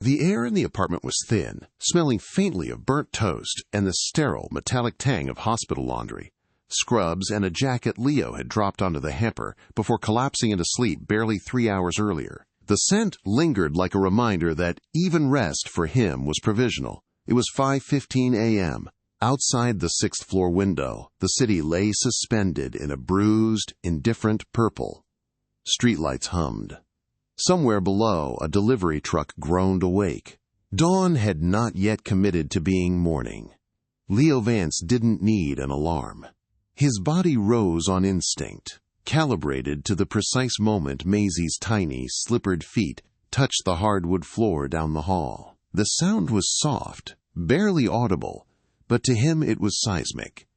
The air in the apartment was thin, smelling faintly of burnt toast and the sterile, metallic tang of hospital laundry. Scrubs and a jacket Leo had dropped onto the hamper before collapsing into sleep barely 3 hours earlier. The scent lingered like a reminder that even rest for him was provisional. It was 5:15 a.m. Outside the sixth-floor window, the city lay suspended in a bruised, indifferent purple. Streetlights hummed. Somewhere below, a delivery truck groaned awake. Dawn had not yet committed to being morning. Leo Vance didn't need an alarm. His body rose on instinct, calibrated to the precise moment Maisie's tiny, slippered feet touched the hardwood floor down the hall. The sound was soft, barely audible, but to him it was seismic.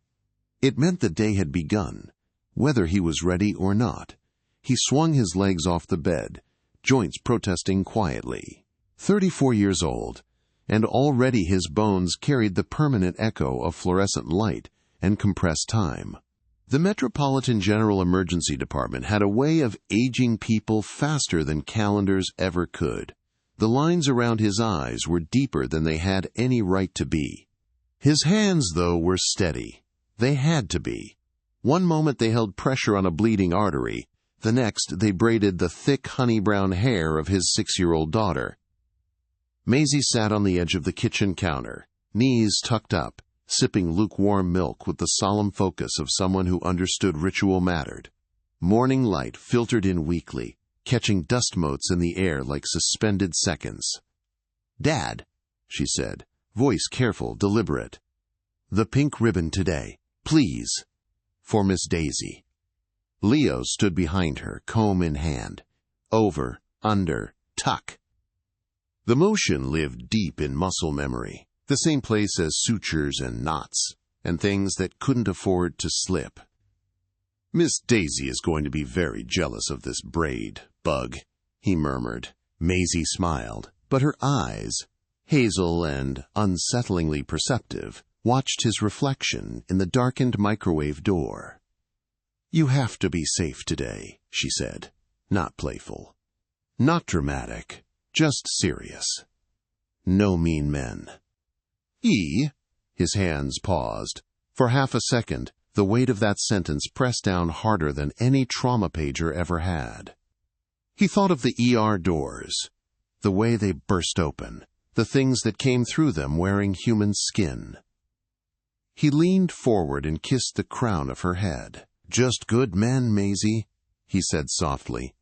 It meant the day had begun, whether he was ready or not. He swung his legs off the bed, joints protesting quietly. 34 years old, and already his bones carried the permanent echo of fluorescent light and compressed time. The Metropolitan General Emergency Department had a way of aging people faster than calendars ever could. The lines around his eyes were deeper than they had any right to be. His hands, though, were steady. They had to be. One moment they held pressure on a bleeding artery. The next, they braided the thick honey-brown hair of his 6-year-old daughter. Maisie sat on the edge of the kitchen counter, knees tucked up, sipping lukewarm milk with the solemn focus of someone who understood ritual mattered. Morning light filtered in weakly, catching dust motes in the air like suspended seconds. "Dad," she said, voice careful, deliberate. "The pink ribbon today, please, for Miss Daisy." Leo stood behind her, comb in hand. Over, under, tuck. The motion lived deep in muscle memory, the same place as sutures and knots, and things that couldn't afford to slip. "Miss Daisy is going to be very jealous of this braid, Bug," he murmured. Maisie smiled, but her eyes, hazel and unsettlingly perceptive, watched his reflection in the darkened microwave door. "You have to be safe today," she said, not playful, not dramatic, just serious. "No mean men." His hands paused. For half a second, the weight of that sentence pressed down harder than any trauma pager ever had. He thought of the ER doors, the way they burst open, the things that came through them wearing human skin. He leaned forward and kissed the crown of her head. "Just good men, Maisie," he said softly.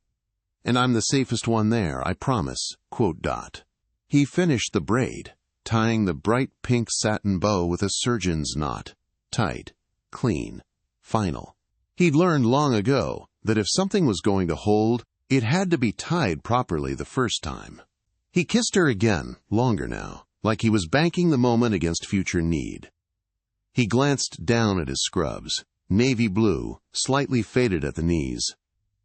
"And I'm the safest one there, I promise." He finished the braid, tying the bright pink satin bow with a surgeon's knot. Tight, clean, final. He'd learned long ago that if something was going to hold, it had to be tied properly the first time. He kissed her again, longer now, like he was banking the moment against future need. He glanced down at his scrubs, navy blue, slightly faded at the knees.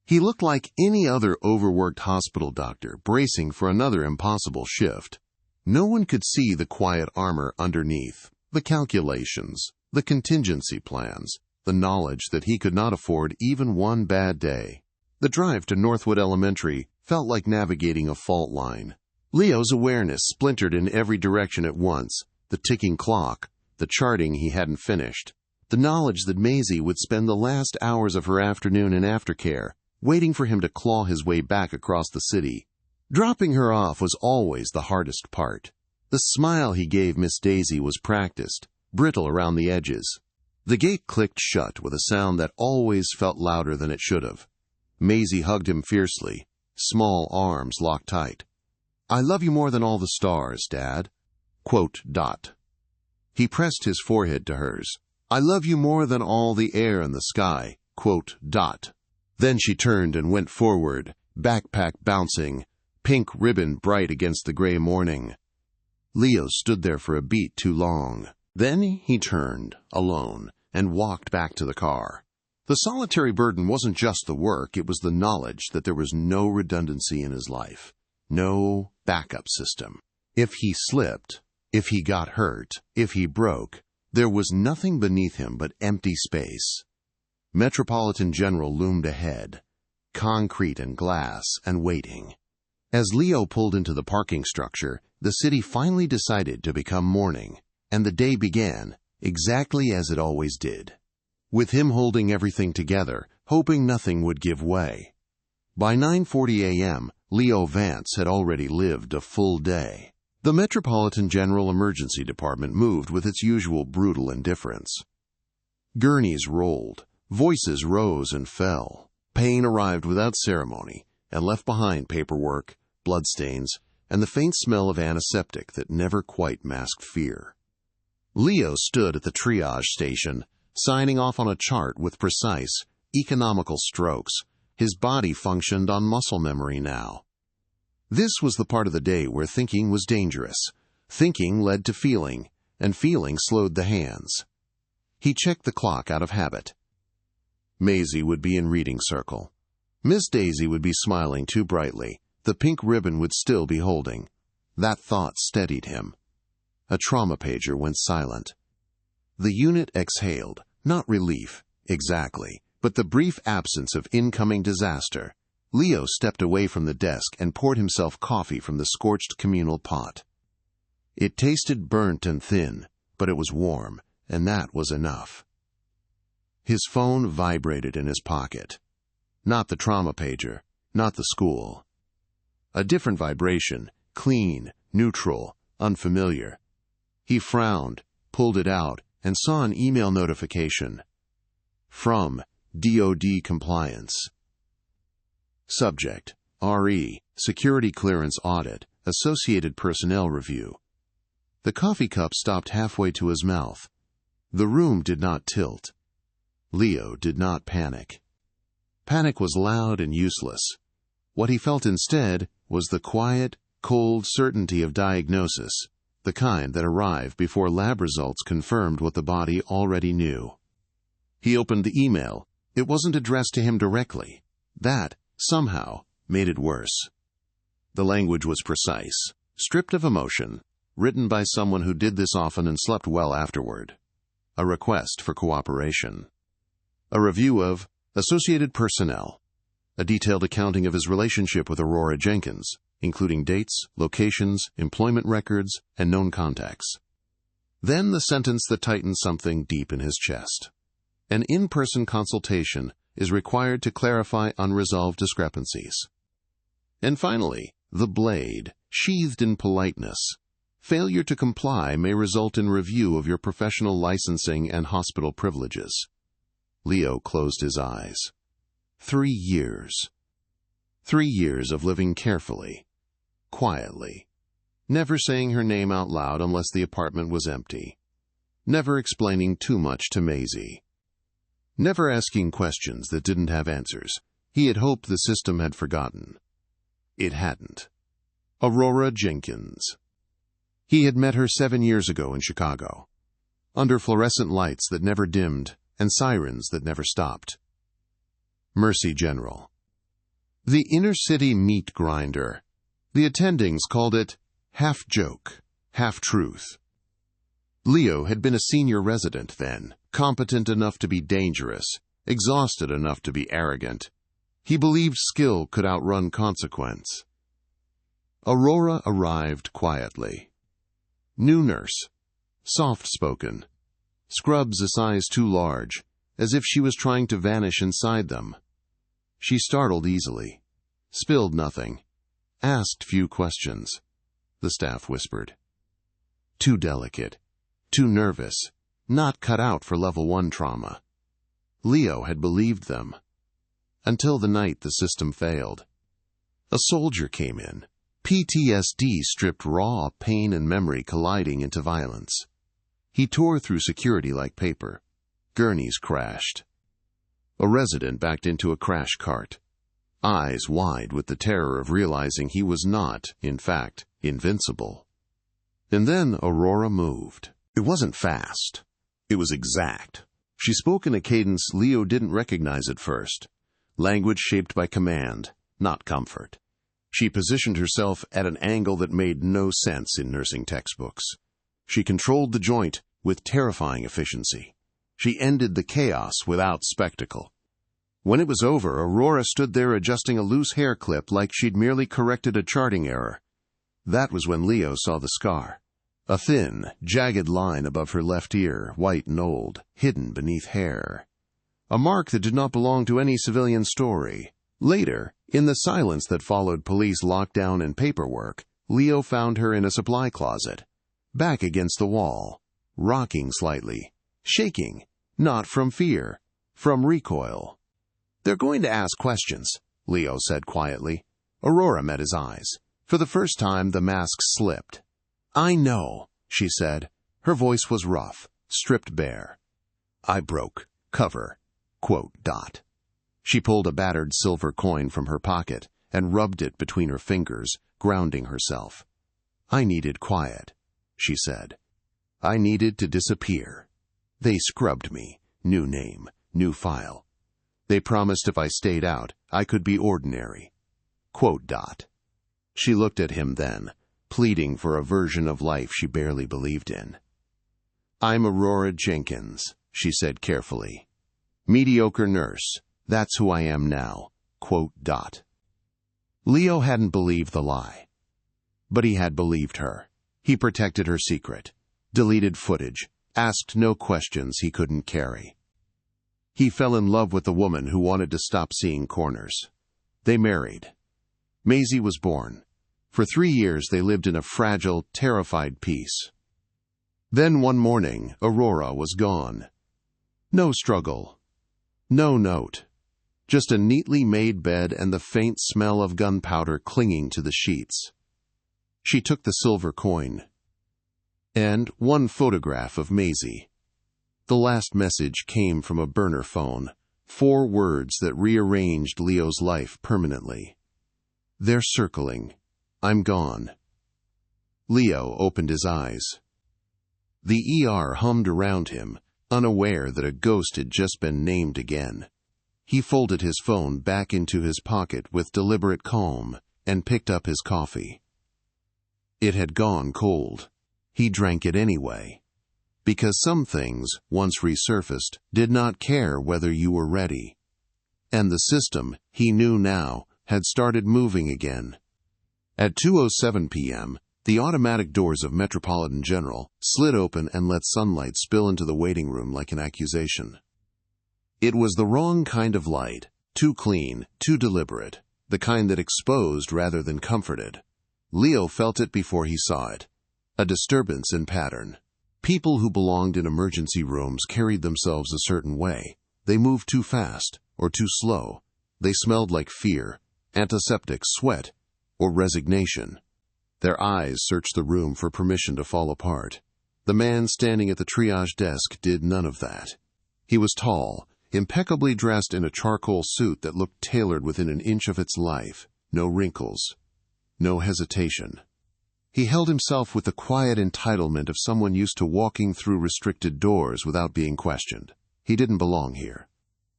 He looked like any other overworked hospital doctor bracing for another impossible shift. No one could see the quiet armor underneath, the calculations, the contingency plans, the knowledge that he could not afford even one bad day. The drive to Northwood Elementary felt like navigating a fault line. Leo's awareness splintered in every direction at once, the ticking clock, the charting he hadn't finished, the knowledge that Maisie would spend the last hours of her afternoon in aftercare, waiting for him to claw his way back across the city. Dropping her off was always the hardest part. The smile he gave Miss Daisy was practiced, brittle around the edges. The gate clicked shut with a sound that always felt louder than it should have. Maisie hugged him fiercely, small arms locked tight. "I love you more than all the stars, Dad." He pressed his forehead to hers. "I love you more than all the air in the sky." Then she turned and went forward, backpack bouncing, pink ribbon bright against the gray morning. Leo stood there for a beat too long. Then he turned, alone, and walked back to the car. The solitary burden wasn't just the work, it was the knowledge that there was no redundancy in his life, no backup system. If he slipped, if he got hurt, if he broke, there was nothing beneath him but empty space. Metropolitan General loomed ahead, concrete and glass and waiting. As Leo pulled into the parking structure, the city finally decided to become morning, and the day began, exactly as it always did, with him holding everything together, hoping nothing would give way. By 9:40 a.m., Leo Vance had already lived a full day. The Metropolitan General Emergency Department moved with its usual brutal indifference. Gurneys rolled, voices rose and fell. Pain arrived without ceremony and left behind paperwork, bloodstains, and the faint smell of antiseptic that never quite masked fear. Leo stood at the triage station, signing off on a chart with precise, economical strokes. His body functioned on muscle memory now. This was the part of the day where thinking was dangerous. Thinking led to feeling, and feeling slowed the hands. He checked the clock out of habit. Maisie would be in reading circle. Miss Daisy would be smiling too brightly. The pink ribbon would still be holding. That thought steadied him. A trauma pager went silent. The unit exhaled, not relief, exactly, but the brief absence of incoming disaster. Leo stepped away from the desk and poured himself coffee from the scorched communal pot. It tasted burnt and thin, but it was warm, and that was enough. His phone vibrated in his pocket. Not the trauma pager, not the school. A different vibration, clean, neutral, unfamiliar. He frowned, pulled it out, and saw an email notification. From DoD Compliance. Subject: RE, Security Clearance Audit, Associated Personnel Review. The coffee cup stopped halfway to his mouth. The room did not tilt. Leo did not panic. Panic was loud and useless. What he felt instead was the quiet, cold certainty of diagnosis, the kind that arrived before lab results confirmed what the body already knew. He opened the email. It wasn't addressed to him directly. That, somehow, made it worse. The language was precise, stripped of emotion, written by someone who did this often and slept well afterward. A request for cooperation. A review of Associated Personnel. A detailed accounting of his relationship with Aurora Jenkins, including dates, locations, employment records, and known contacts. Then the sentence that tightened something deep in his chest. An in-person consultation is required to clarify unresolved discrepancies. And finally, the blade, sheathed in politeness. Failure to comply may result in review of your professional licensing and hospital privileges. Leo closed his eyes. 3 years. 3 years of living carefully, quietly, never saying her name out loud unless the apartment was empty, never explaining too much to Maisie, never asking questions that didn't have answers. He had hoped the system had forgotten. It hadn't. Aurora Jenkins. He had met her 7 years ago in Chicago, under fluorescent lights that never dimmed and sirens that never stopped. Mercy General. The inner-city meat grinder. The attendings called it half-joke, half-truth. Leo had been a senior resident then, competent enough to be dangerous, exhausted enough to be arrogant. He believed skill could outrun consequence. Aurora arrived quietly. New nurse. Soft-spoken. Scrubs a size too large, as if she was trying to vanish inside them. She startled easily, spilled nothing, asked few questions. The staff whispered. Too delicate, too nervous, not cut out for level 1 trauma. Leo had believed them. Until the night the system failed. A soldier came in, PTSD stripped raw, pain and memory colliding into violence. He tore through security like paper. Gurneys crashed. A resident backed into a crash cart, eyes wide with the terror of realizing he was not, in fact, invincible. And then Aurora moved. It wasn't fast. It was exact. She spoke in a cadence Leo didn't recognize at first. Language shaped by command, not comfort. She positioned herself at an angle that made no sense in nursing textbooks. She controlled the joint with terrifying efficiency. She ended the chaos without spectacle. When it was over, Aurora stood there adjusting a loose hair clip like she'd merely corrected a charting error. That was when Leo saw the scar. A thin, jagged line above her left ear, white and old, hidden beneath hair. A mark that did not belong to any civilian story. Later, in the silence that followed police lockdown and paperwork, Leo found her in a supply closet, back against the wall, rocking slightly, shaking, not from fear, from recoil. "They're going to ask questions," Leo said quietly. Aurora met his eyes. For the first time, the mask slipped. "I know," she said. Her voice was rough, stripped bare. "I broke cover. Quote, dot." She pulled a battered silver coin from her pocket and rubbed it between her fingers, grounding herself. "I needed quiet," she said. "I needed to disappear. They scrubbed me. New name, new file. They promised if I stayed out, I could be ordinary. Quote, dot." She looked at him then, pleading for a version of life she barely believed in. "I'm Aurora Jenkins," she said carefully. "Mediocre nurse. That's who I am now. Quote, dot." Leo hadn't believed the lie. But he had believed her. He protected her secret, deleted footage, asked no questions he couldn't carry. He fell in love with a woman who wanted to stop seeing corners. They married. Maisie was born. For 3 years they lived in a fragile, terrified peace. Then one morning, Aurora was gone. No struggle. No note. Just a neatly made bed and the faint smell of gunpowder clinging to the sheets. She took the silver coin. And one photograph of Maisie. The last message came from a burner phone. 4 words that rearranged Leo's life permanently. "They're circling. I'm gone." Leo opened his eyes. The ER hummed around him, unaware that a ghost had just been named again. He folded his phone back into his pocket with deliberate calm and picked up his coffee. It had gone cold. He drank it anyway. Because some things, once resurfaced, did not care whether you were ready. And the system, he knew now, had started moving again. At 2:07 p.m., the automatic doors of Metropolitan General slid open and let sunlight spill into the waiting room like an accusation. It was the wrong kind of light, too clean, too deliberate, the kind that exposed rather than comforted. Leo felt it before he saw it. A disturbance in pattern. People who belonged in emergency rooms carried themselves a certain way. They moved too fast, or too slow. They smelled like fear, antiseptic, sweat, or resignation. Their eyes searched the room for permission to fall apart. The man standing at the triage desk did none of that. He was tall, impeccably dressed in a charcoal suit that looked tailored within an inch of its life. No wrinkles. No hesitation. He held himself with the quiet entitlement of someone used to walking through restricted doors without being questioned. He didn't belong here.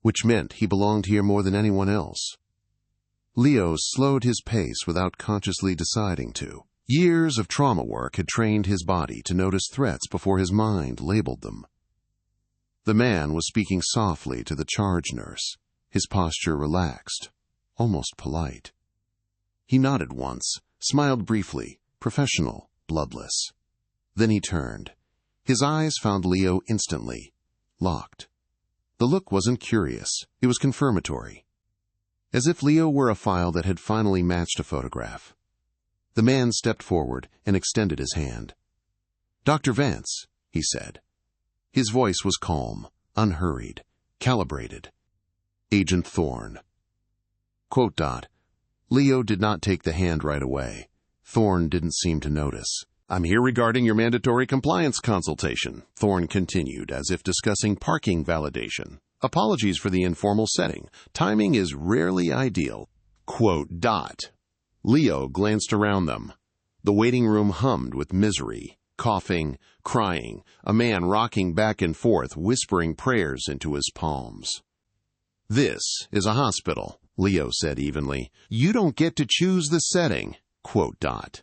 Which meant he belonged here more than anyone else. Leo slowed his pace without consciously deciding to. Years of trauma work had trained his body to notice threats before his mind labeled them. The man was speaking softly to the charge nurse, his posture relaxed, almost polite. He nodded once, smiled briefly, professional, bloodless. Then he turned. His eyes found Leo instantly, locked. The look wasn't curious, it was confirmatory. As if Leo were a file that had finally matched a photograph. The man stepped forward and extended his hand. "Dr. Vance," he said. His voice was calm, unhurried, calibrated. "Agent Thorne." Quote dot. Leo did not take the hand right away. Thorne didn't seem to notice. "I'm here regarding your mandatory compliance consultation," Thorne continued, as if discussing parking validation. "Apologies for the informal setting. Timing is rarely ideal." Quote dot. Leo glanced around them. The waiting room hummed with misery, coughing, crying, a man rocking back and forth, whispering prayers into his palms. "This is a hospital," Leo said evenly. "You don't get to choose the setting." Quote dot.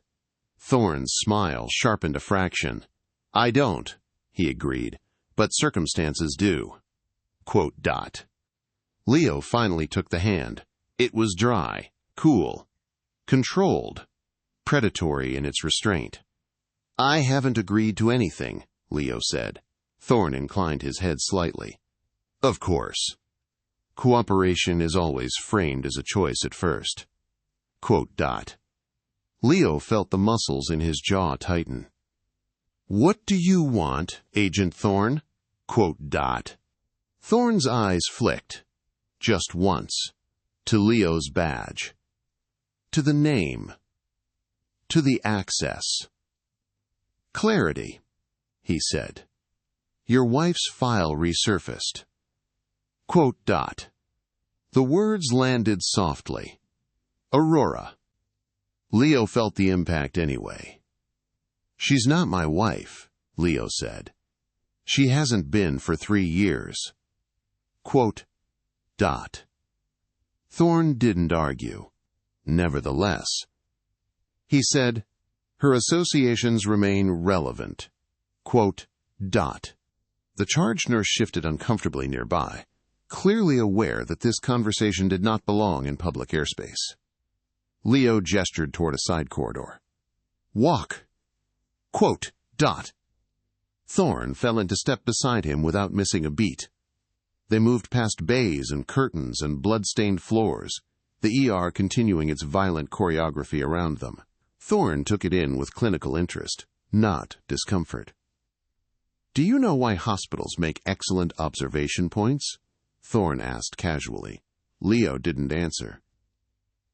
Thorne's smile sharpened a fraction. "I don't," he agreed, "but circumstances do." Quote dot. Leo finally took the hand. It was dry, cool, controlled, predatory in its restraint. "I haven't agreed to anything," Leo said. Thorne inclined his head slightly. "Of course. Cooperation is always framed as a choice at first." Leo felt the muscles in his jaw tighten. "What do you want, Agent Thorne?" Thorne's eyes flicked, just once, to Leo's badge, to the name, to the access. "Clarity," he said. "Your wife's file resurfaced." The words landed softly. Aurora. Leo felt the impact anyway. "She's not my wife," Leo said. "She hasn't been for 3 years." Thorne didn't argue. Nevertheless, he said, "Her associations remain relevant." The charge nurse shifted uncomfortably nearby, clearly aware that this conversation did not belong in public airspace. Leo gestured toward a side corridor. "Walk." Thorne fell into step beside him without missing a beat. They moved past bays and curtains and blood-stained floors, the ER continuing its violent choreography around them. Thorne took it in with clinical interest, not discomfort. "Do you know why hospitals make excellent observation points?" Thorne asked casually. Leo didn't answer.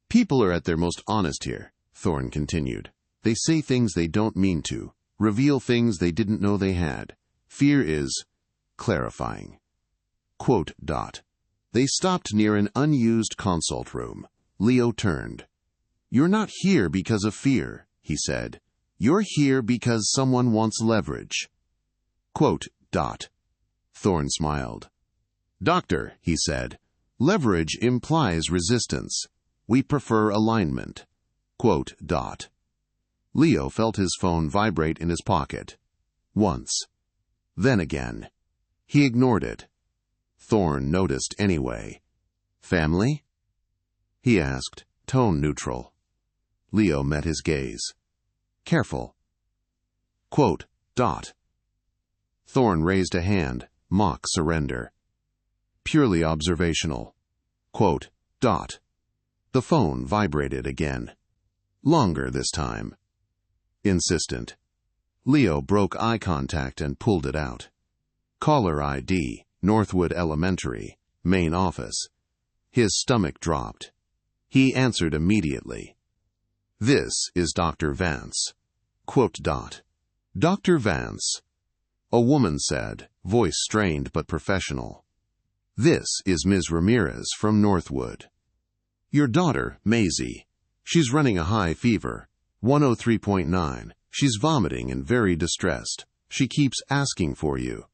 "People are at their most honest here," Thorne continued. "They say things they don't mean to, reveal things they didn't know they had. Fear is clarifying." They stopped near an unused consult room. Leo turned. "You're not here because of fear," he said. "You're here because someone wants leverage." Thorne smiled. "Doctor," he said, "leverage implies resistance. We prefer alignment." Leo felt his phone vibrate in his pocket. Once. Then again. He ignored it. Thorne noticed anyway. "Family?" he asked, tone neutral. Leo met his gaze. "Careful." Thorne raised a hand, mock surrender. "Purely observational." The phone vibrated again. Longer this time. Insistent. Leo broke eye contact and pulled it out. Caller ID, Northwood Elementary, main office. His stomach dropped. He answered immediately. "This is Dr. Vance." "Dr. Vance," a woman said, voice strained but professional. "This is Ms. Ramirez from Northwood. Your daughter, Maisie. She's running a high fever, 103.9. She's vomiting and very distressed. She keeps asking for you."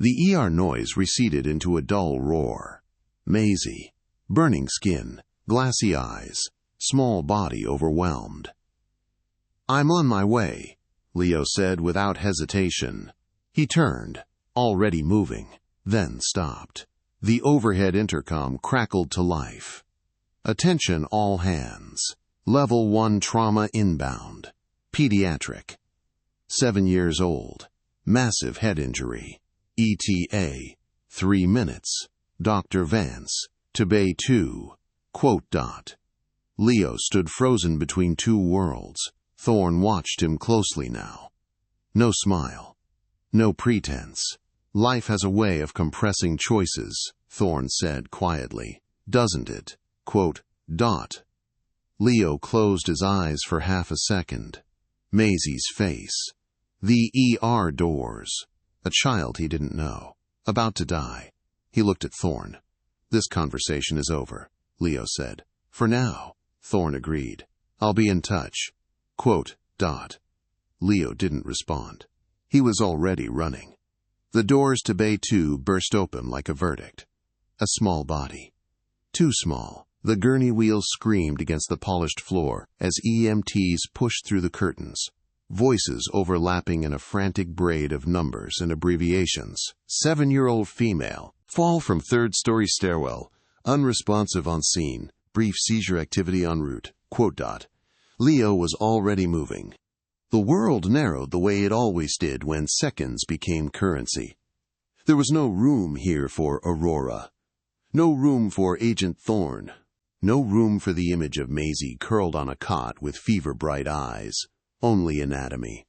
The ER noise receded into a dull roar. Maisie. Burning skin, glassy eyes, small body overwhelmed. "I'm on my way," Leo said without hesitation. He turned, already moving, then stopped. The overhead intercom crackled to life. "Attention all hands. Level 1 trauma inbound. Pediatric. 7 years old. Massive head injury. ETA. 3 minutes. Dr. Vance. To Bay 2. Leo stood frozen between two worlds. Thorne watched him closely now. No smile. No pretense. "Life has a way of compressing choices," Thorne said quietly. "Doesn't it?" Leo closed his eyes for half a second. Maisie's face. The ER doors. A child he didn't know. About to die. He looked at Thorne. "This conversation is over," Leo said. "For now," Thorne agreed. "I'll be in touch." Leo didn't respond. He was already running. The doors to Bay 2 burst open like a verdict. A small body. Too small. The gurney wheels screamed against the polished floor as EMTs pushed through the curtains. Voices overlapping in a frantic braid of numbers and abbreviations. 7-year-old female, Fall from third-story stairwell. Unresponsive on scene. Brief seizure activity en route. Quote dot. Leo was already moving. The world narrowed the way it always did when seconds became currency. There was no room here for Aurora. No room for Agent Thorne. No room for the image of Maisie curled on a cot with fever-bright eyes. Only anatomy.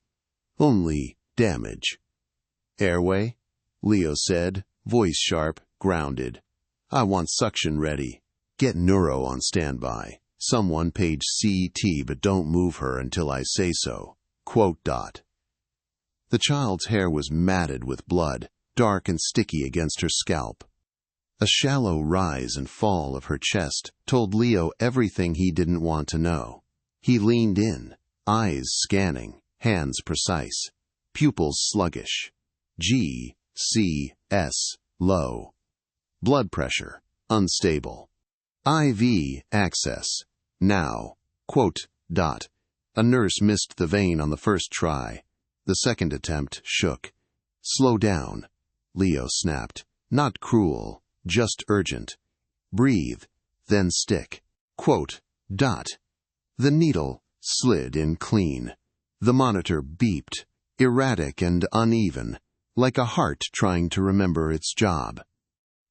Only damage. Airway? Leo said, voice sharp, grounded. I want suction ready. Get neuro on standby. Someone page CT, but don't move her until I say so. Quote dot. The child's hair was matted with blood, dark and sticky against her scalp. A shallow rise and fall of her chest told Leo everything he didn't want to know. He leaned in, eyes scanning, hands precise, pupils sluggish. G, C, S, low. Blood pressure, unstable. IV, access, now. Quote dot. A nurse missed the vein on the first try. The second attempt shook. Slow down, Leo snapped. Not cruel, just urgent. Breathe, then stick. Quote dot. The needle slid in clean. The monitor beeped, erratic and uneven, like a heart trying to remember its job.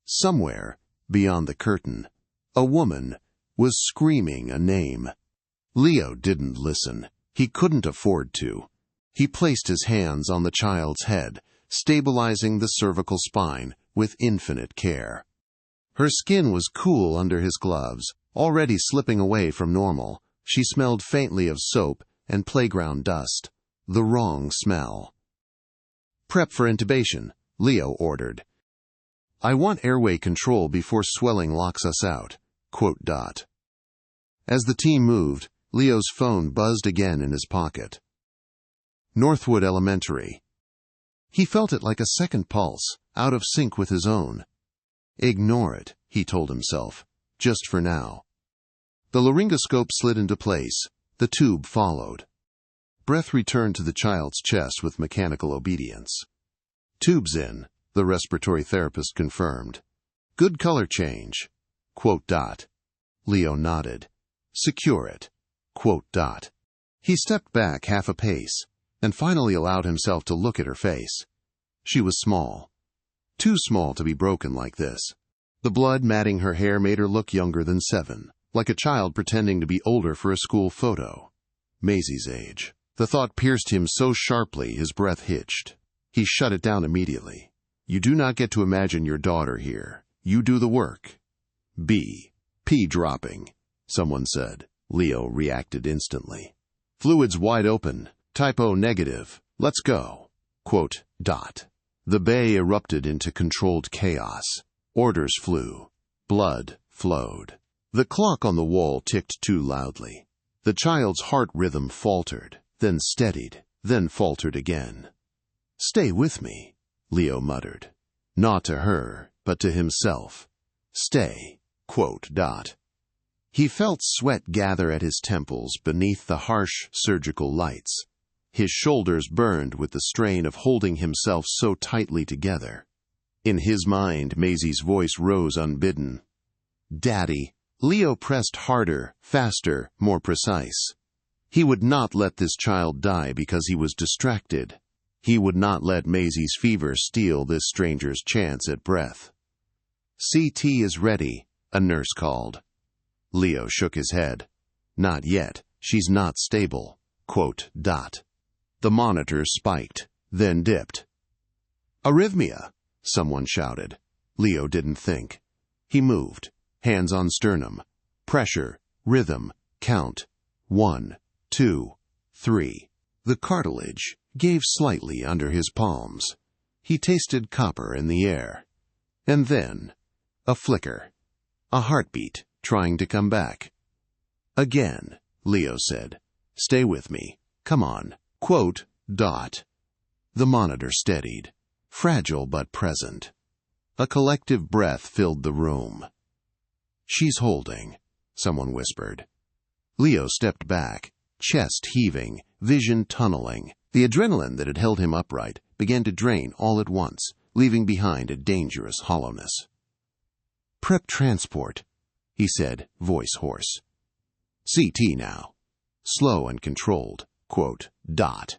Somewhere, beyond the curtain, a woman was screaming a name. Leo didn't listen. He couldn't afford to. He placed his hands on the child's head, stabilizing the cervical spine with infinite care. Her skin was cool under his gloves, already slipping away from normal. She smelled faintly of soap and playground dust. The wrong smell. Prep for intubation, Leo ordered. I want airway control before swelling locks us out. Quote dot. As the team moved, Leo's phone buzzed again in his pocket. Northwood Elementary. He felt it like a second pulse, out of sync with his own. Ignore it, he told himself, just for now. The laryngoscope slid into place. The tube followed. Breath returned to the child's chest with mechanical obedience. Tubes in, the respiratory therapist confirmed. Good color change. Quote dot. Leo nodded. Secure it. Quote dot. He stepped back half a pace, and finally allowed himself to look at her face. She was small. Too small to be broken like this. The blood matting her hair made her look younger than 7, like a child pretending to be older for a school photo. Maisie's age. The thought pierced him so sharply his breath hitched. He shut it down immediately. You do not get to imagine your daughter here. You do the work. B. P dropping, someone said. Leo reacted instantly. Fluids wide open. Typo negative. Let's go. Quote dot. The bay erupted into controlled chaos. Orders flew. Blood flowed. The clock on the wall ticked too loudly. The child's heart rhythm faltered, then steadied, then faltered again. Stay with me, Leo muttered. Not to her, but to himself. Stay. Quote dot. He felt sweat gather at his temples beneath the harsh surgical lights. His shoulders burned with the strain of holding himself so tightly together. In his mind, Maisie's voice rose unbidden. Daddy. Leo pressed harder, faster, more precise. He would not let this child die because he was distracted. He would not let Maisie's fever steal this stranger's chance at breath. CT is ready, a nurse called. Leo shook his head. Not yet. She's not stable. Quote dot. The monitor spiked, then dipped. Arrhythmia, someone shouted. Leo didn't think. He moved, hands on sternum. Pressure, rhythm, count. 1, 2, 3. The cartilage gave slightly under his palms. He tasted copper in the air. And then, a flicker. A heartbeat trying to come back. Again, Leo said. Stay with me. Come on. Quote dot. The monitor steadied. Fragile but present. A collective breath filled the room. She's holding, someone whispered. Leo stepped back, chest heaving, vision tunneling. The adrenaline that had held him upright began to drain all at once, leaving behind a dangerous hollowness. "Prep transport," he said, voice hoarse. "CT now. Slow and controlled. Dot."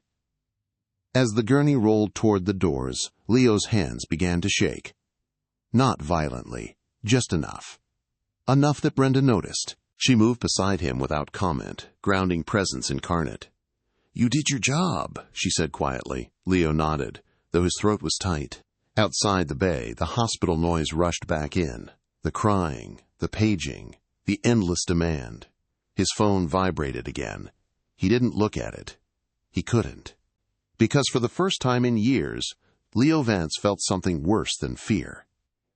As the gurney rolled toward the doors, Leo's hands began to shake. Not violently, just enough. Enough that Brenda noticed. She moved beside him without comment, grounding presence incarnate. "You did your job," she said quietly. Leo nodded, though his throat was tight. Outside the bay, the hospital noise rushed back in. The crying, the paging, the endless demand. His phone vibrated again. He didn't look at it. He couldn't. Because for the first time in years, Leo Vance felt something worse than fear.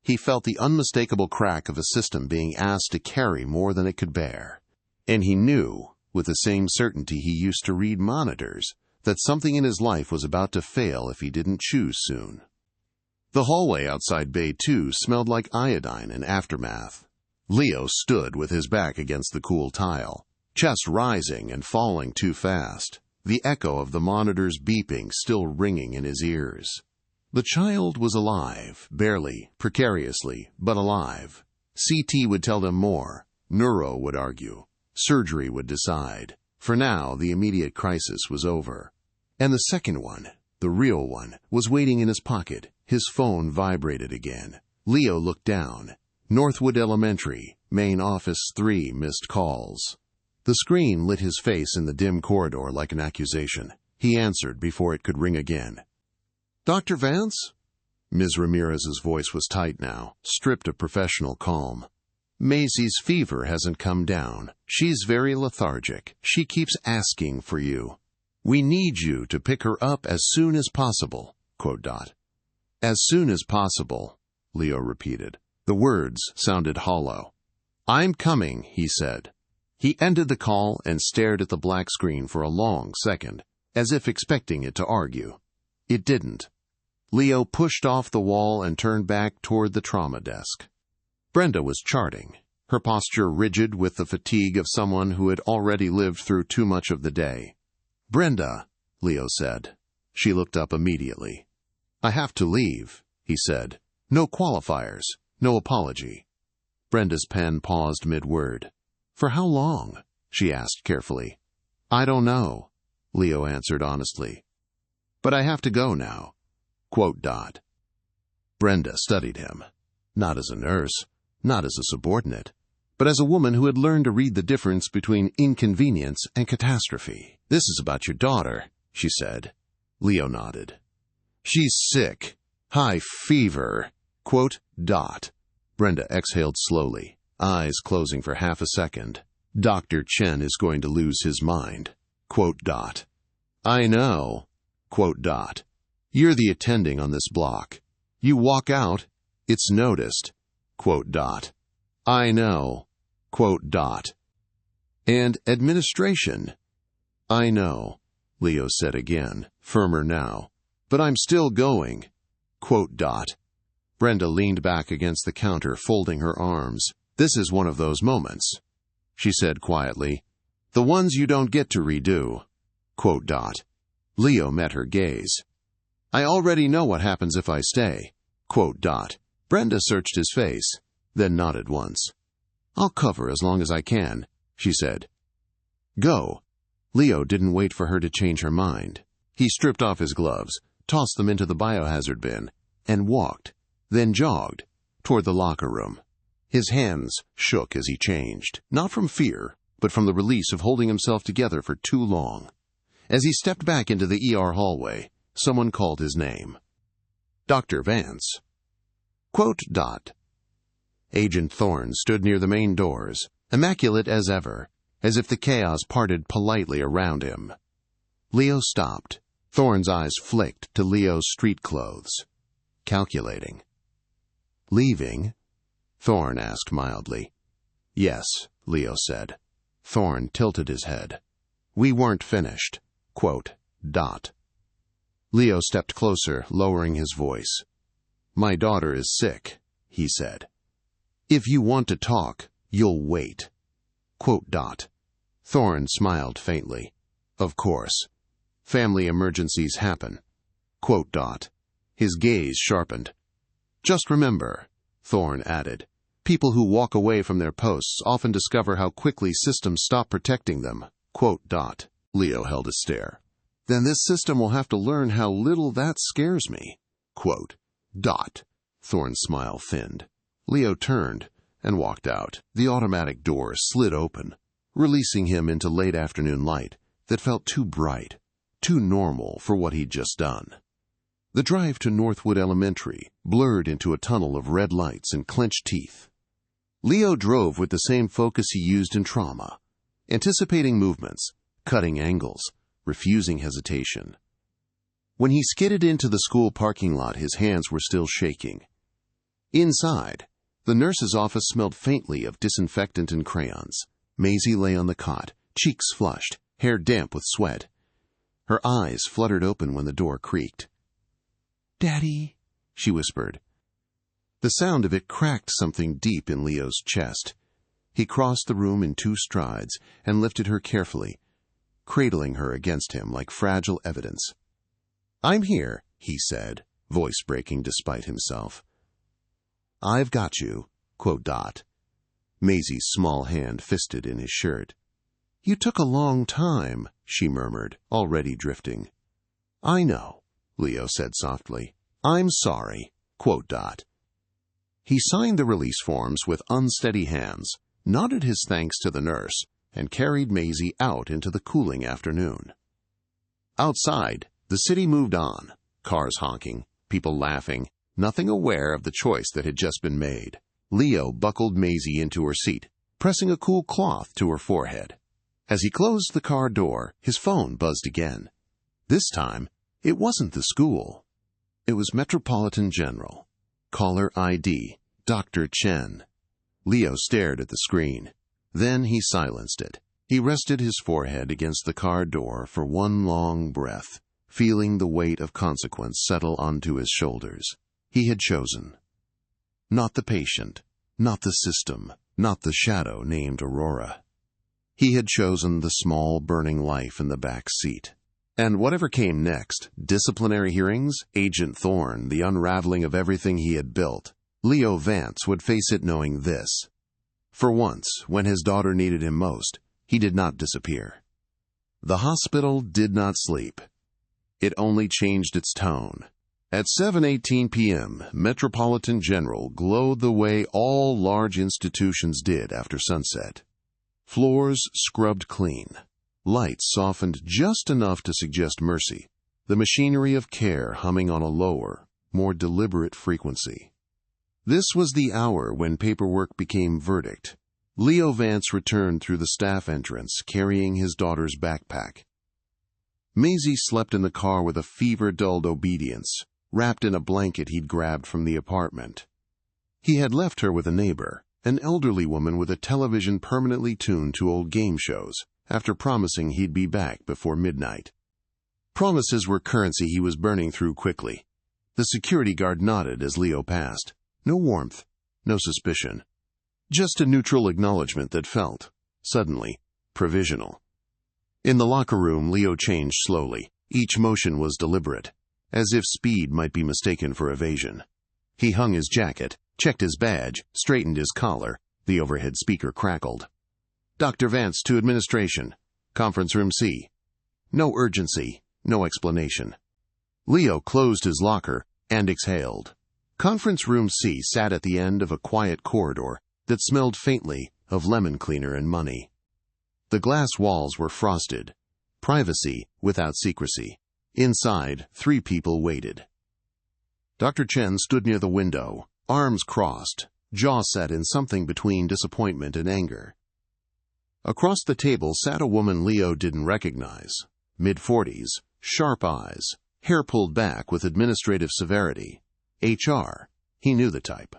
He felt the unmistakable crack of a system being asked to carry more than it could bear. And he knew, with the same certainty he used to read monitors, that something in his life was about to fail if he didn't choose soon. The hallway outside Bay 2 smelled like iodine and aftermath. Leo stood with his back against the cool tile, chest rising and falling too fast, the echo of the monitor's beeping still ringing in his ears. The child was alive, barely, precariously, but alive. CT would tell them more. Neuro would argue. Surgery would decide. For now, the immediate crisis was over. And the second one, the real one, was waiting in his pocket. His phone vibrated again. Leo looked down. Northwood Elementary, main office 3 missed calls. The screen lit his face in the dim corridor like an accusation. He answered before it could ring again. "Dr. Vance?" Ms. Ramirez's voice was tight now, stripped of professional calm. "Maisie's fever hasn't come down. She's very lethargic. She keeps asking for you. We need you to pick her up as soon as possible." "As soon as possible," Leo repeated. The words sounded hollow. "I'm coming," he said. He ended the call and stared at the black screen for a long second, as if expecting it to argue. It didn't. Leo pushed off the wall and turned back toward the trauma desk. Brenda was charting, her posture rigid with the fatigue of someone who had already lived through too much of the day. "Brenda," Leo said. She looked up immediately. "I have to leave," he said. "No qualifiers, no apology." Brenda's pen paused mid-word. "For how long?" she asked carefully. "I don't know," Leo answered honestly. "But I have to go now." Brenda studied him, not as a nurse, not as a subordinate, but as a woman who had learned to read the difference between inconvenience and catastrophe. "This is about your daughter," she said. Leo nodded. "She's sick. High fever." Brenda exhaled slowly, eyes closing for half a second. "Dr. Chen is going to lose his mind." "I know." "You're the attending on this block. You walk out, it's noticed." "I know." "And administration." "I know," Leo said again, firmer now. "But I'm still going." Brenda leaned back against the counter, folding her arms. "This is one of those moments," she said quietly. "The ones you don't get to redo." Leo met her gaze. "I already know what happens if I stay." Brenda searched his face, then nodded once. "I'll cover as long as I can," she said. "Go." Leo didn't wait for her to change her mind. He stripped off his gloves, tossed them into the biohazard bin, and walked, then jogged, toward the locker room. His hands shook as he changed, not from fear, but from the release of holding himself together for too long. As he stepped back into the ER hallway, someone called his name. "Dr. Vance." Agent Thorne stood near the main doors, immaculate as ever, as if the chaos parted politely around him. Leo stopped. Thorne's eyes flicked to Leo's street clothes. Calculating. "Leaving?" Thorne asked mildly. "Yes," Leo said. Thorne tilted his head. "We weren't finished." Leo stepped closer, lowering his voice. "My daughter is sick," he said. "If you want to talk, you'll wait." Thorne smiled faintly. "Of course. Family emergencies happen." His gaze sharpened. "Just remember," Thorne added, "people who walk away from their posts often discover how quickly systems stop protecting them." Leo held a stare. "Then this system will have to learn how little that scares me." Thorne's smile thinned. Leo turned and walked out. The automatic door slid open, releasing him into late afternoon light that felt too bright, too normal for what he'd just done. The drive to Northwood Elementary blurred into a tunnel of red lights and clenched teeth. Leo drove with the same focus he used in trauma, anticipating movements, cutting angles, refusing hesitation. When he skidded into the school parking lot, his hands were still shaking. Inside, the nurse's office smelled faintly of disinfectant and crayons. Maisie lay on the cot, cheeks flushed, hair damp with sweat. Her eyes fluttered open when the door creaked. "Daddy," she whispered. The sound of it cracked something deep in Leo's chest. He crossed the room in 2 strides and lifted her carefully, cradling her against him like fragile evidence. "I'm here," he said, voice breaking despite himself. "I've got you." Maisie's small hand fisted in his shirt. "You took a long time," she murmured, already drifting. "I know," Leo said softly. "I'm sorry." He signed the release forms with unsteady hands, nodded his thanks to the nurse, and carried Maisie out into the cooling afternoon. Outside, the city moved on, cars honking, people laughing, nothing aware of the choice that had just been made. Leo buckled Maisie into her seat, pressing a cool cloth to her forehead. As he closed the car door, his phone buzzed again. This time, it wasn't the school. It was Metropolitan General. Caller ID, Dr. Chen. Leo stared at the screen. Then he silenced it. He rested his forehead against the car door for one long breath, feeling the weight of consequence settle onto his shoulders. He had chosen. Not the patient, not the system, not the shadow named Aurora. He had chosen the small, burning life in the back seat. And whatever came next, disciplinary hearings, Agent Thorne, the unraveling of everything he had built, Leo Vance would face it knowing this. For once, when his daughter needed him most, he did not disappear. The hospital did not sleep. It only changed its tone. At 7:18 p.m., Metropolitan General glowed the way all large institutions did after sunset. Floors scrubbed clean. Lights softened just enough to suggest mercy, the machinery of care humming on a lower, more deliberate frequency. This was the hour when paperwork became verdict. Leo Vance returned through the staff entrance, carrying his daughter's backpack. Maisie slept in the car with a fever-dulled obedience, wrapped in a blanket he'd grabbed from the apartment. He had left her with a neighbor, an elderly woman with a television permanently tuned to old game shows, after promising he'd be back before midnight. Promises were currency he was burning through quickly. The security guard nodded as Leo passed. No warmth, no suspicion. Just a neutral acknowledgement that felt, suddenly, provisional. In the locker room, Leo changed slowly. Each motion was deliberate, as if speed might be mistaken for evasion. He hung his jacket, checked his badge, straightened his collar. The overhead speaker crackled. "Dr. Vance to administration. Conference room C." No urgency, no explanation. Leo closed his locker and exhaled. Conference room C sat at the end of a quiet corridor that smelled faintly of lemon cleaner and money. The glass walls were frosted. Privacy without secrecy. Inside, 3 people waited. Dr. Chen stood near the window, arms crossed, jaw set in something between disappointment and anger. Across the table sat a woman Leo didn't recognize. Mid-40s, sharp eyes, hair pulled back with administrative severity. HR. He knew the type.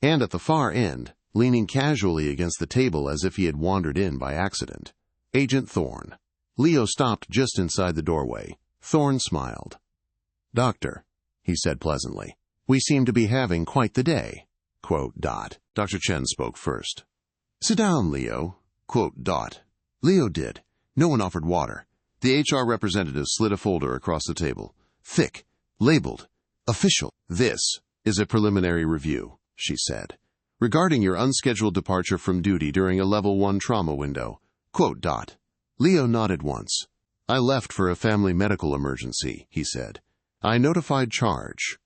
And at the far end, leaning casually against the table as if he had wandered in by accident, Agent Thorne. Leo stopped just inside the doorway. Thorne smiled. "Doctor," he said pleasantly, "we seem to be having quite the day." Dr. Chen spoke first. "Sit down, Leo." Leo did. No one offered water. The HR representative slid a folder across the table. Thick, labeled, Official. This is a preliminary review, she said, regarding your unscheduled departure from duty during a level 1 trauma window. Leo nodded once. I left for a family medical emergency, he said. I notified charge.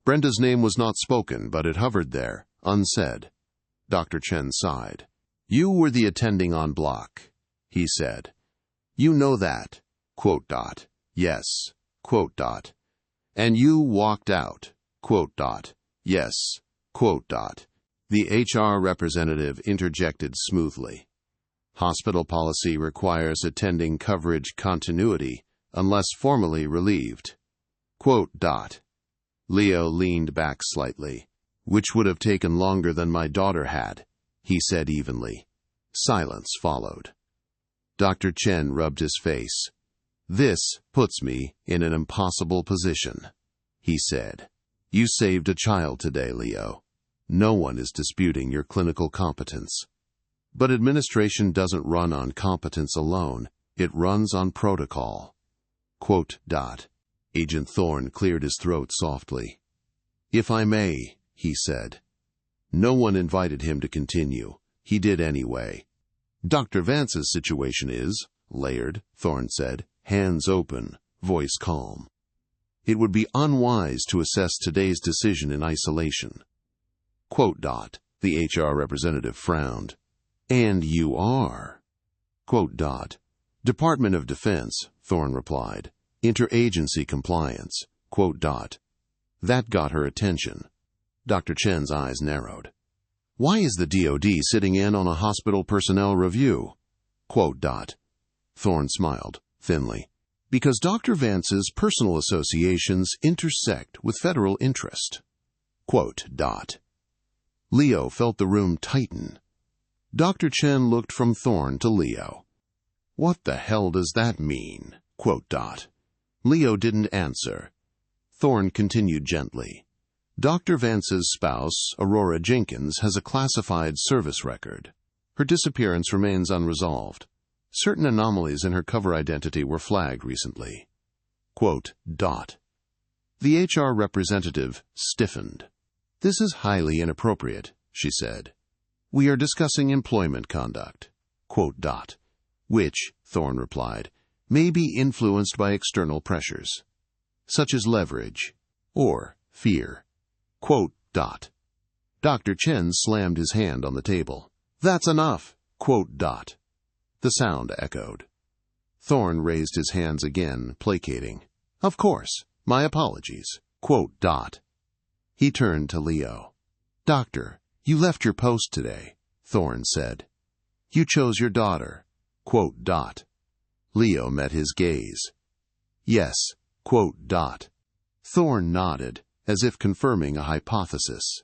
Brenda's name was not spoken, but it hovered there, unsaid. Dr. Chen sighed. You were the attending on block, he said. You know that. Yes. And you walked out. Yes. The HR representative interjected smoothly. Hospital policy requires attending coverage continuity unless formally relieved. Leo leaned back slightly. Which would have taken longer than my daughter had, he said evenly. Silence followed. Dr. Chen rubbed his face. This puts me in an impossible position, he said. You saved a child today, Leo. No one is disputing your clinical competence. But administration doesn't run on competence alone. It runs on protocol. Agent Thorne cleared his throat softly. If I may, he said. No one invited him to continue. He did anyway. Dr. Vance's situation is, layered, Thorne said, hands open, voice calm. It would be unwise to assess today's decision in isolation. The HR representative frowned. And you are. Department of Defense, Thorne replied. Interagency compliance. That got her attention. Dr. Chen's eyes narrowed. Why is the DoD sitting in on a hospital personnel review? Thorne smiled, thinly. Because Dr. Vance's personal associations intersect with federal interest. Leo felt the room tighten. Dr. Chen looked from Thorne to Leo. What the hell does that mean? Leo didn't answer. Thorne continued gently. Dr. Vance's spouse, Aurora Jenkins, has a classified service record. Her disappearance remains unresolved. Certain anomalies in her cover identity were flagged recently. The HR representative stiffened. This is highly inappropriate, she said. We are discussing employment conduct. Which, Thorne replied, may be influenced by external pressures, such as leverage or fear. Dr. Chen slammed his hand on the table. That's enough. The sound echoed. Thorne raised his hands again, placating. Of course. My apologies. He turned to Leo. Doctor, you left your post today, Thorne said. You chose your daughter. Leo met his gaze. Yes. Thorne nodded, as if confirming a hypothesis.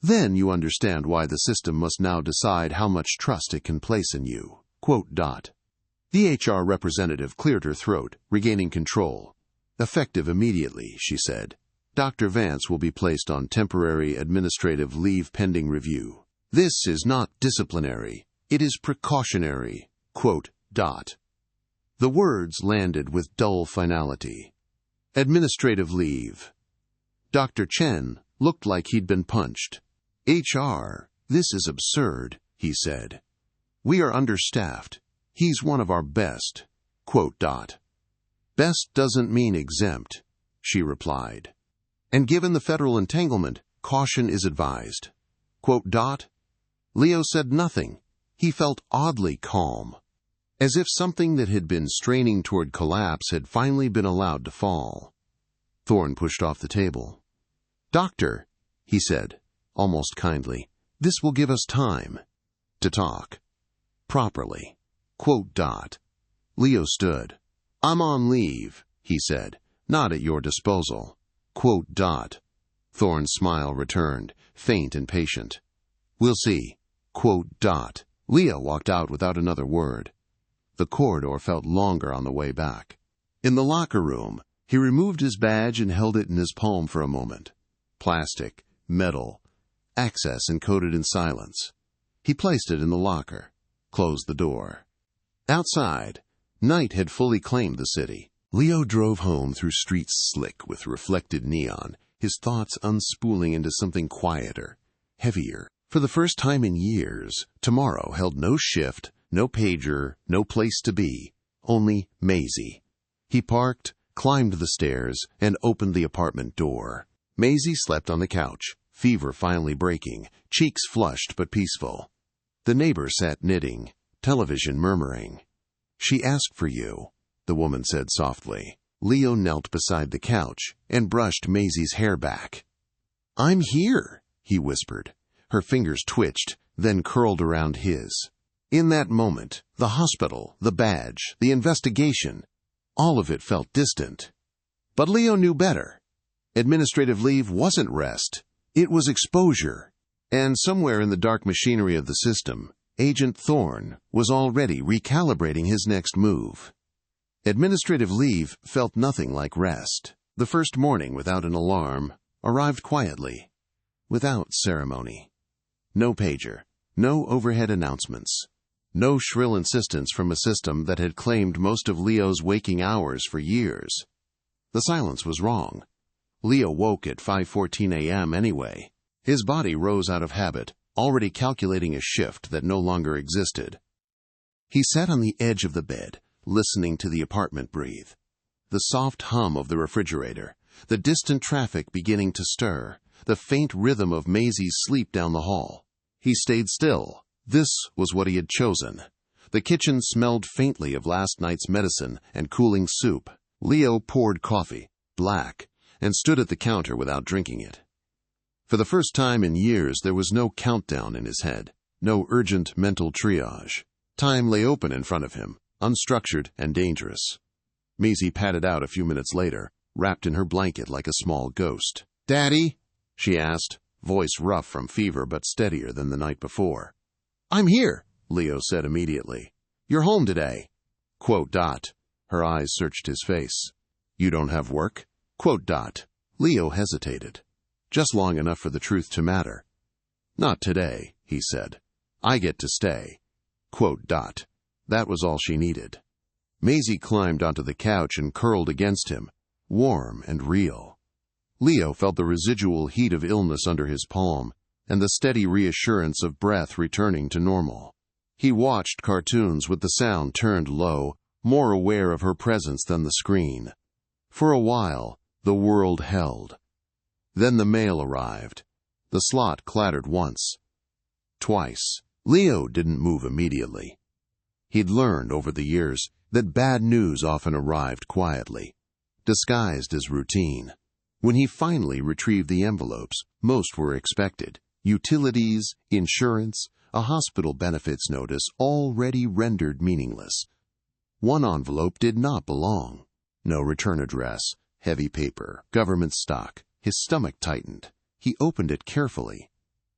Then you understand why the system must now decide how much trust it can place in you. The HR representative cleared her throat, regaining control. Effective immediately, she said. Dr. Vance will be placed on temporary administrative leave pending review. This is not disciplinary. It is precautionary. The words landed with dull finality. Administrative leave. Dr. Chen looked like he'd been punched. HR, this is absurd, he said. We are understaffed. He's one of our best. Best doesn't mean exempt, she replied. And given the federal entanglement, caution is advised. Leo said nothing. He felt oddly calm, as if something that had been straining toward collapse had finally been allowed to fall. Thorne pushed off the table. Doctor, he said, almost kindly, this will give us time to talk. Properly. Leo stood. I'm on leave, he said, not at your disposal. Thorne's smile returned, faint and patient. We'll see. Leo walked out without another word. The corridor felt longer on the way back. In the locker room, he removed his badge and held it in his palm for a moment. Plastic, metal, access encoded in silence. He placed it in the locker, closed the door. Outside, night had fully claimed the city. Leo drove home through streets slick with reflected neon, his thoughts unspooling into something quieter, heavier. For the first time in years, tomorrow held no shift, no pager, no place to be, only Maisie. He parked, climbed the stairs, and opened the apartment door. Maisie slept on the couch, fever finally breaking, cheeks flushed but peaceful. The neighbor sat knitting, television murmuring. "She asked for you," the woman said softly. Leo knelt beside the couch and brushed Maisie's hair back. "I'm here," he whispered. Her fingers twitched, then curled around his. In that moment, the hospital, the badge, the investigation, all of it felt distant. But Leo knew better. Administrative leave wasn't rest. It was exposure. And somewhere in the dark machinery of the system, Agent Thorne was already recalibrating his next move. Administrative leave felt nothing like rest. The first morning without an alarm arrived quietly, without ceremony. No pager, no overhead announcements, no shrill insistence from a system that had claimed most of Leo's waking hours for years. The silence was wrong. Leo woke at 5:14 a.m. anyway. His body rose out of habit, already calculating a shift that no longer existed. He sat on the edge of the bed, listening to the apartment breathe. The soft hum of the refrigerator, the distant traffic beginning to stir, the faint rhythm of Maisie's sleep down the hall. He stayed still. This was what he had chosen. The kitchen smelled faintly of last night's medicine and cooling soup. Leo poured coffee, black, and stood at the counter without drinking it. For the first time in years, there was no countdown in his head, no urgent mental triage. Time lay open in front of him, unstructured and dangerous. Maisie padded out a few minutes later, wrapped in her blanket like a small ghost. "Daddy?" she asked, voice rough from fever but steadier than the night before. "I'm here," Leo said immediately. "You're home today." Quote dot. Her eyes searched his face. "You don't have work?" Quote dot. Leo hesitated, just long enough for the truth to matter. "Not today," he said. "I get to stay." Quote dot. That was all she needed. Maisie climbed onto the couch and curled against him, warm and real. Leo felt the residual heat of illness under his palm and the steady reassurance of breath returning to normal. He watched cartoons with the sound turned low, more aware of her presence than the screen. For a while, the world held. Then the mail arrived. The slot clattered once. Twice. Leo didn't move immediately. He'd learned over the years that bad news often arrived quietly, disguised as routine. When he finally retrieved the envelopes, most were expected. Utilities, insurance, a hospital benefits notice already rendered meaningless. One envelope did not belong. No return address, heavy paper, government stock. His stomach tightened. He opened it carefully.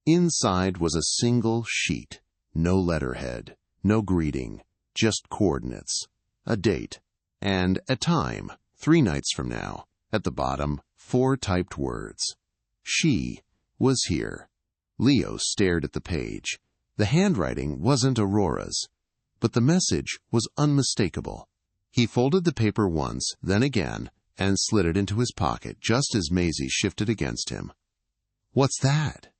Inside was a single sheet. No letterhead, no greeting, just coordinates, a date, and a time, 3 nights from now. At the bottom, 4 typed words. She was here. Leo stared at the page. The handwriting wasn't Aurora's, but the message was unmistakable. He folded the paper once, then again, and slid it into his pocket just as Maisie shifted against him. "What's that?"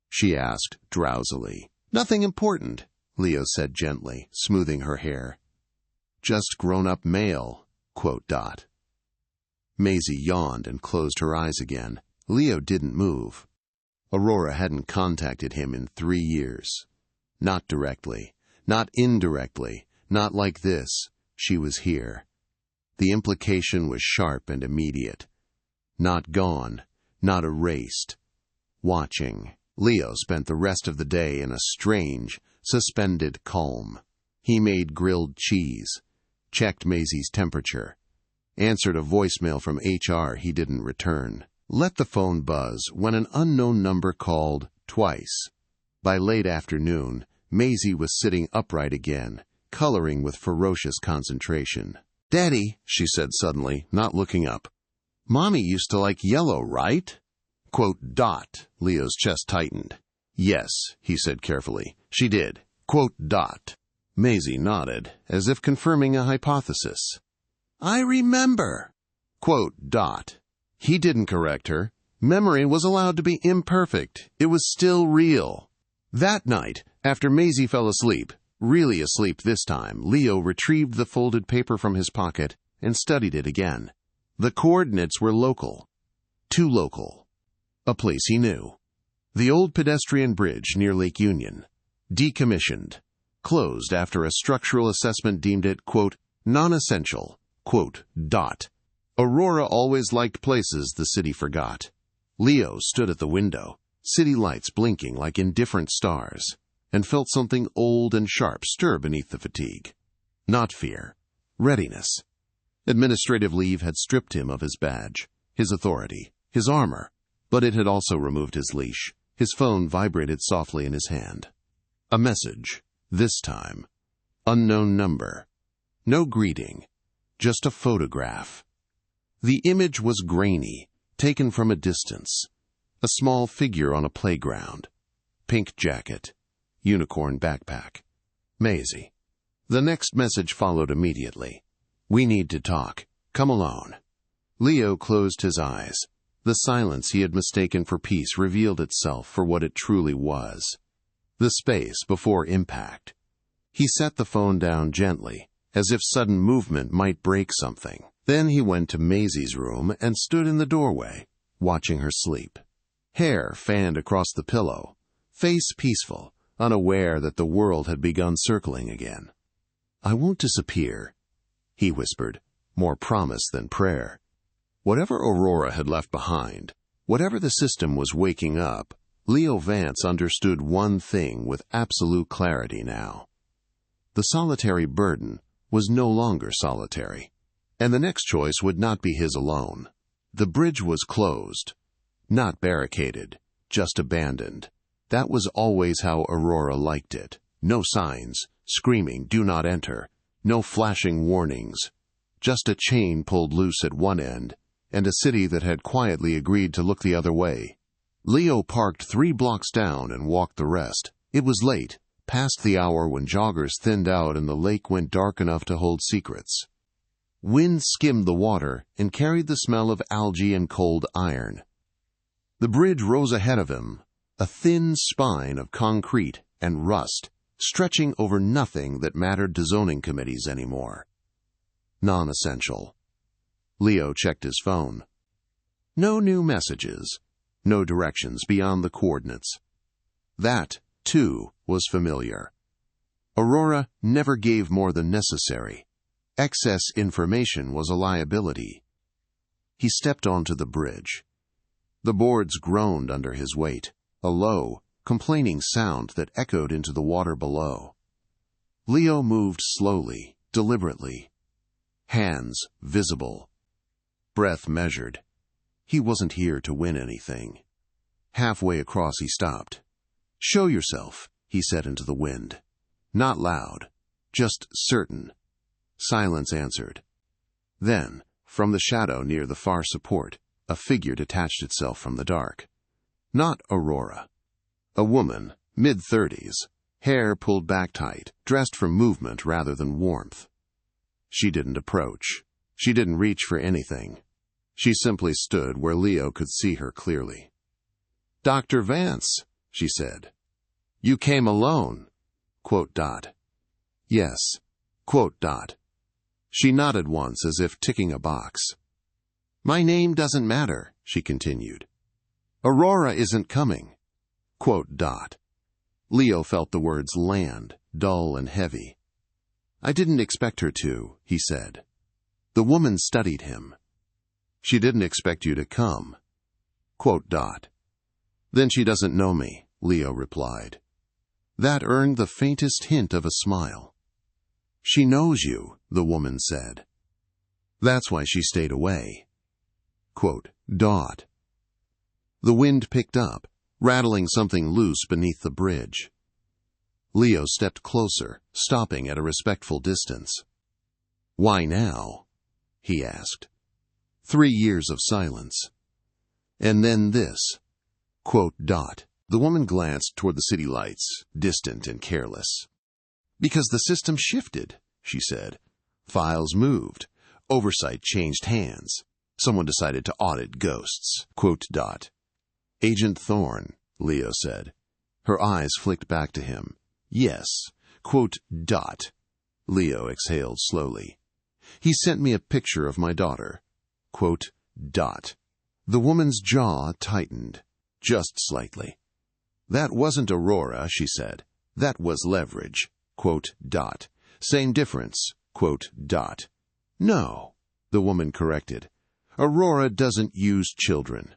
she asked drowsily. "Nothing important," Leo said gently, smoothing her hair. "Just grown-up mail." Quote dot. Maisie yawned and closed her eyes again. Leo didn't move. Aurora hadn't contacted him in 3 years. Not directly, not indirectly, not like this. She was here. The implication was sharp and immediate. Not gone, not erased. Watching. Leo spent the rest of the day in a strange, suspended calm. He made grilled cheese, checked Maisie's temperature, answered a voicemail from HR he didn't return, let the phone buzz when an unknown number called twice. By late afternoon, Maisie was sitting upright again, coloring with ferocious concentration. "Daddy," she said suddenly, not looking up. "Mommy used to like yellow, right?" Quote dot. Leo's chest tightened. "Yes," he said carefully. "She did." Quote dot. Maisie nodded, as if confirming a hypothesis. I remember. Quote, dot. He didn't correct her. Memory was allowed to be imperfect. It was still real. That night, after Maisie fell asleep, really asleep this time, Leo retrieved the folded paper from his pocket and studied it again. The coordinates were local. Too local. A place he knew. The old pedestrian bridge near Lake Union. Decommissioned. Closed after a structural assessment deemed it, quote, non-essential, quote, dot. Aurora always liked places the city forgot. Leo stood at the window, city lights blinking like indifferent stars, and felt something old and sharp stir beneath the fatigue. Not fear. Readiness. Administrative leave had stripped him of his badge, his authority, his armor, but it had also removed his leash. His phone vibrated softly in his hand. A message. This time. Unknown number. No greeting. Just a photograph. The image was grainy, taken from a distance. A small figure on a playground. Pink jacket. Unicorn backpack. Maisie. The next message followed immediately. We need to talk. Come alone. Leo closed his eyes. The silence he had mistaken for peace revealed itself for what it truly was. The space before impact. He set the phone down gently, as if sudden movement might break something. Then he went to Maisie's room and stood in the doorway, watching her sleep. Hair fanned across the pillow, face peaceful, unaware that the world had begun circling again. I won't disappear, he whispered, more promise than prayer. Whatever Aurora had left behind, whatever the system was waking up, Leo Vance understood one thing with absolute clarity now. The solitary burden was no longer solitary, and the next choice would not be his alone. The bridge was closed, not barricaded, just abandoned. That was always how Aurora liked it. No signs, screaming, "Do not enter," no flashing warnings, just a chain pulled loose at one end, and a city that had quietly agreed to look the other way. Leo parked 3 blocks down and walked the rest. It was late, past the hour when joggers thinned out and the lake went dark enough to hold secrets. Wind skimmed the water and carried the smell of algae and cold iron. The bridge rose ahead of him, a thin spine of concrete and rust, stretching over nothing that mattered to zoning committees anymore. Non-essential. Leo checked his phone. No new messages, no directions beyond the coordinates. That, too, was familiar. Aurora never gave more than necessary. Excess information was a liability. He stepped onto the bridge. The boards groaned under his weight, a low, complaining sound that echoed into the water below. Leo moved slowly, deliberately. Hands visible. Breath measured. He wasn't here to win anything. Halfway across he stopped. "Show yourself," he said into the wind. Not loud, just certain. Silence answered. Then, from the shadow near the far support, a figure detached itself from the dark. Not Aurora. A woman, mid-30s, hair pulled back tight, dressed for movement rather than warmth. She didn't approach. She didn't reach for anything. She simply stood where Leo could see her clearly. "Dr. Vance," she said. "You came alone." Quote dot. "Yes." Quote dot. She nodded once as if ticking a box. "My name doesn't matter," she continued. "Aurora isn't coming." Quote dot. Leo felt the words land, dull and heavy. "I didn't expect her to," he said. The woman studied him. "She didn't expect you to come." Quote dot. "Then she doesn't know me," Leo replied. That earned the faintest hint of a smile. "She knows you," the woman said. "That's why she stayed away." Quote dot. The wind picked up, rattling something loose beneath the bridge. Leo stepped closer, stopping at a respectful distance. "Why now?" he asked. 3 years of silence. And then this. Quote dot. The woman glanced toward the city lights, distant and careless. "Because the system shifted," she said. "Files moved. Oversight changed hands. Someone decided to audit ghosts. Agent Thorne, Leo said. Her eyes flicked back to him. Yes. Leo exhaled slowly. He sent me a picture of my daughter. The woman's jaw tightened, just slightly. That wasn't Aurora, she said. That was leverage. Same difference. No, the woman corrected. Aurora doesn't use children.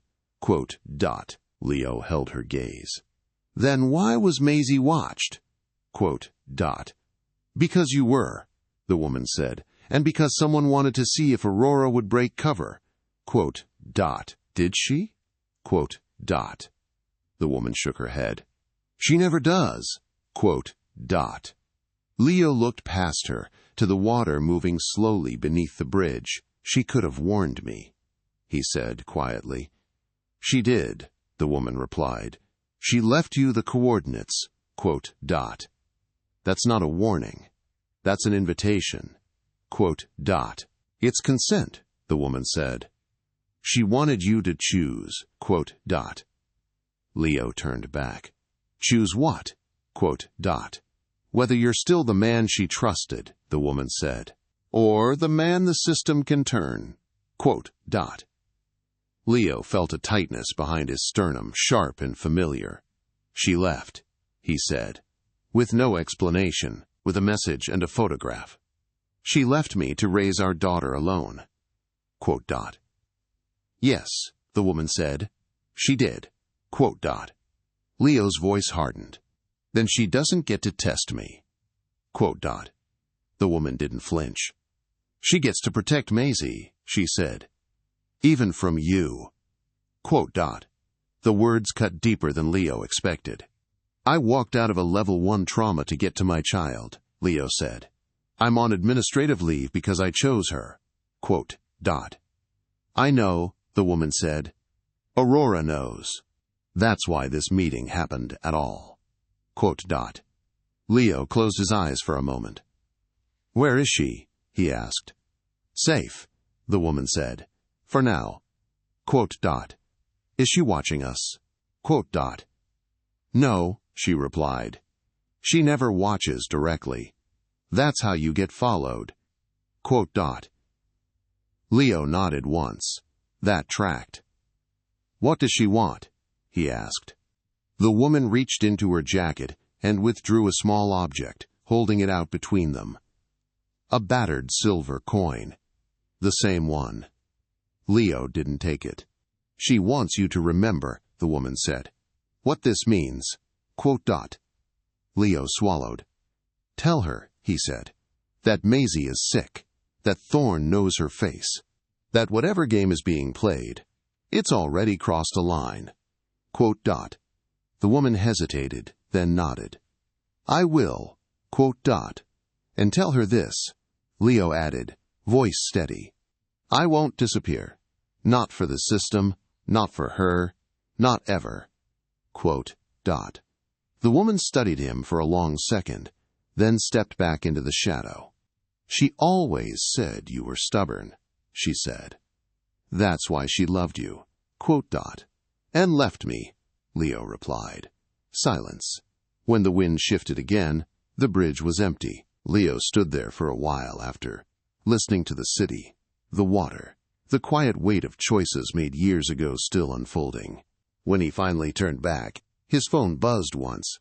Leo held her gaze. Then why was Maisie watched? Because you were, the woman said, and because someone wanted to see if Aurora would break cover. Did she? The woman shook her head. She never does. Leo looked past her, to the water moving slowly beneath the bridge. She could have warned me, he said quietly. She did, the woman replied. She left you the coordinates. That's not a warning. That's an invitation. It's consent, the woman said. She wanted you to choose. Leo turned back. Choose what? Whether you're still the man she trusted, the woman said, or the man the system can turn. Leo felt a tightness behind his sternum, sharp and familiar. She left, he said, with no explanation, with a message and a photograph. She left me to raise our daughter alone. Yes, the woman said. She did. Leo's voice hardened. Then she doesn't get to test me. The woman didn't flinch. She gets to protect Maisie, she said. Even from you. The words cut deeper than Leo expected. I walked out of a level 1 trauma to get to my child, Leo said. I'm on administrative leave because I chose her. I know, the woman said. Aurora knows. That's why this meeting happened at all. Leo closed his eyes for a moment. Where is she? He asked. Safe, the woman said. For now. Is she watching us? No, she replied. She never watches directly. That's how you get followed. Leo nodded once. That tracked. What does she want? He asked. The woman reached into her jacket and withdrew a small object, holding it out between them. A battered silver coin. The same one. Leo didn't take it. She wants you to remember, the woman said. What this means. Leo swallowed. Tell her, he said, that Maisie is sick, that Thorne knows her face, that whatever game is being played, it's already crossed a line. The woman hesitated, then nodded. I will. And tell her this, Leo added, voice steady. I won't disappear. Not for the system, not for her, not ever. The woman studied him for a long second, then stepped back into the shadow. She always said you were stubborn, she said. That's why she loved you. And left me, Leo replied. Silence. When the wind shifted again, the bridge was empty. Leo stood there for a while after, listening to the city, the water, the quiet weight of choices made years ago still unfolding. When he finally turned back, his phone buzzed once.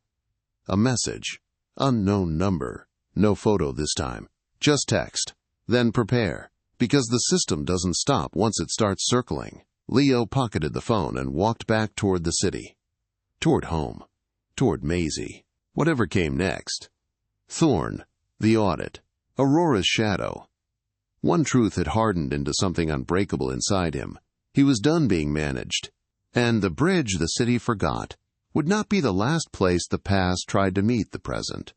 A message. Unknown number. No photo this time. Just text. Then prepare. Because the system doesn't stop once it starts circling. Leo pocketed the phone and walked back toward the city. Toward home. Toward Maisie. Whatever came next. Thorne. The audit. Aurora's shadow. One truth had hardened into something unbreakable inside him. He was done being managed. And the bridge the city forgot would not be the last place the past tried to meet the present.